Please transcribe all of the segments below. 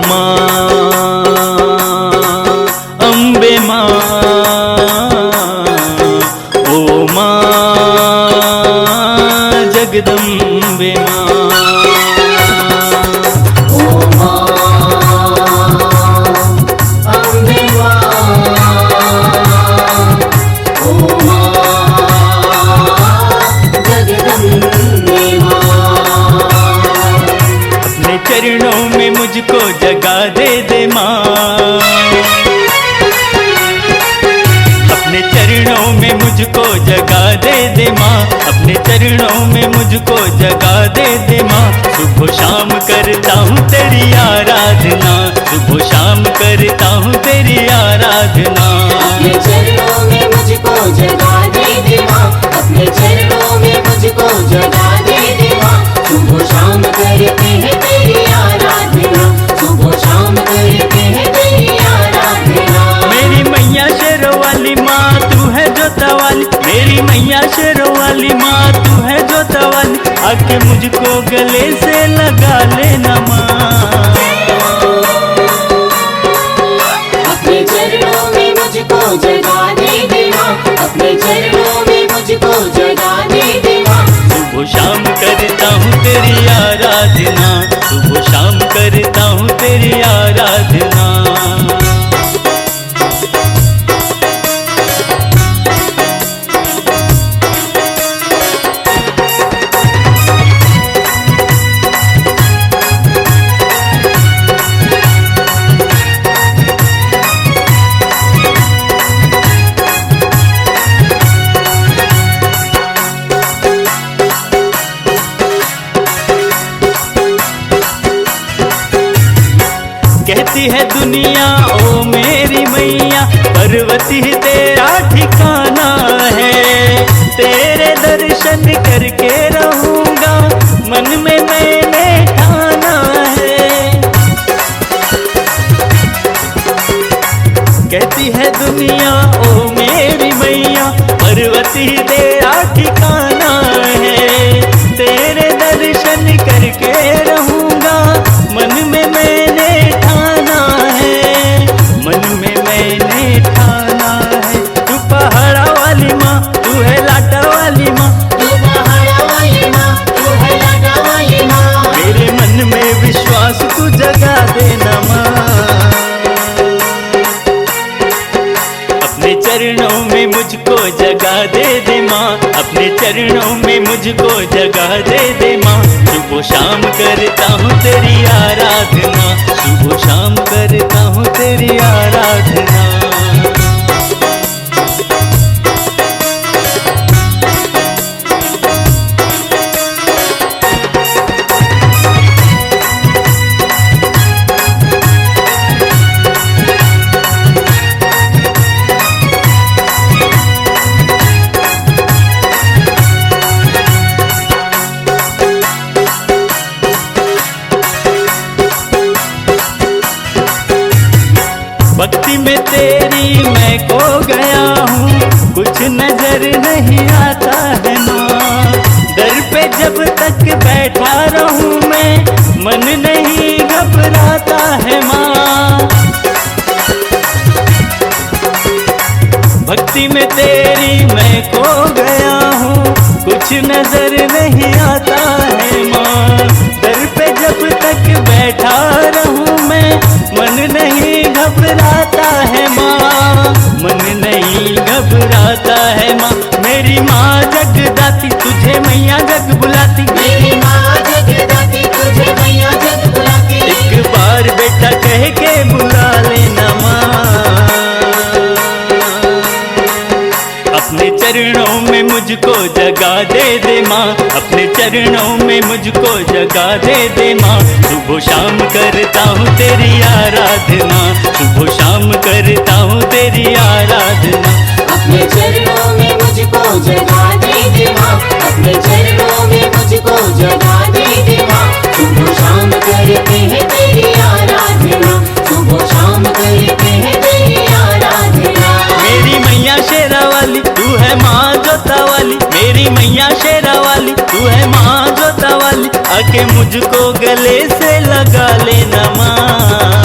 माँ अम्बे माँ, ओ माँ जगदम्बे माँ। ओ माँ अम्बे माँ, ओ माँ जगदम्बे माँ। अपने चरणों में मुझको जगा दे माँ, अपने चरणों में मुझको जगा दे माँ, अपने चरणों में मुझको जगा दे माँ। सुबह शाम करता हूँ तेरी आराधना, सुबह शाम करता हूँ तेरी आराधना। अपने चरणों में मुझको जगा दे माँ, अपने चरणों में मुझको जगा दे माँ। सुबह शाम करते हैं तेरी आराधना, सुबह शाम करते हैं तेरी आराधना। मेरी मैया शेरों वाली माँ तू है जोता वाली, मेरी मैया शेरों वाली माँ तू है जोता वाली। आके मुझको गले से लगा लेना माँ। अपने चरणों में मुझको जगा दे माँ, अपने चरणों में मुझको जगा दे माँ। सुबह शाम करता हूँ तेरी आराधना, सुबह शाम करता हूँ तेरी आराधना। कहती है दुनिया ओ मेरी मैया, पर्वती तेरा ठिकाना है। तेरे दर्शन करके रहूंगा, मन में मैंने ठाना है। कहती है दुनिया ओ मेरी मैया, पर्वती तेरा ठिकाना है। तेरे दर्शन करके रहूंगा, मन में मैंने ठाना है, मन में मैंने ठाना है। तू पहाड़ा वाली माँ, तू है लाटा वाली माँ, तू पहाड़ा वाली माँ, तू है लाटा वाली माँ। मेरे मन में विश्वास तू जगा देना माँ। अपने चरणों में मुझको जगा दे माँ, अपने चरणों में मुझको जगा दे माँ। सुबह शाम करता हूँ तेरी आराधना, सुबह शाम करता हूँ तेरी आराधना। भक्ति में तेरी मैं खो गया हूँ, कुछ नजर नहीं आता है माँ। दर पे जब तक बैठा रहूँ मैं, मन नहीं घबराता है माँ। भक्ति में तेरी मैं खो गया हूँ, कुछ नजर नहीं आता है माँ। दर पे जब तक बैठा रहूँ मैं, मन नहीं घबराता है माँ, मन नहीं घबराता है माँ। मेरी माँ जगदाती तुझे मैया जग बुलाती, मेरी माँ जगदाती तुझे मैया जग बुलाती। एक बार बेटा कह के बुला लेना माँ। अपने चरणों में मुझको जगा दे माँ, अपने चरणों में मुझको जगा दे माँ। सुबह शाम करता हूँ तेरी आराधना, सुबह शाम करता हूँ तेरी आराधना। अपने चरणों में मुझको जगा दे माँ, अपने चरणों में मुझको जगा दे माँ। सुबह शाम करते हैं तेरी आराधना, सुबह शाम करते हैं तेरी आराधना। मेरी मैया शेरा वाली तू है माँ जोता वाली, मेरी मैया शेरा वाली तू है माँ जोता वाली। आके मुझको गले से लगा लेना माँ।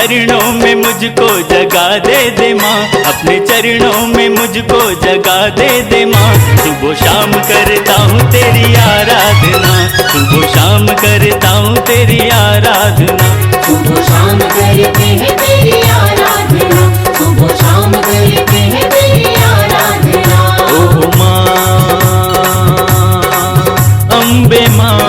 चरणों में मुझको जगा दे माँ, अपने चरणों में मुझको जगा दे माँ। सुबह शाम करता हूँ तेरी आराधना, सुबह शाम करता हूँ तेरी आराधना। सुबह शाम करते हैं तेरी आराधना, सुबह शाम करते हैं तेरी आराधना। ओ माँ अम्बे माँ,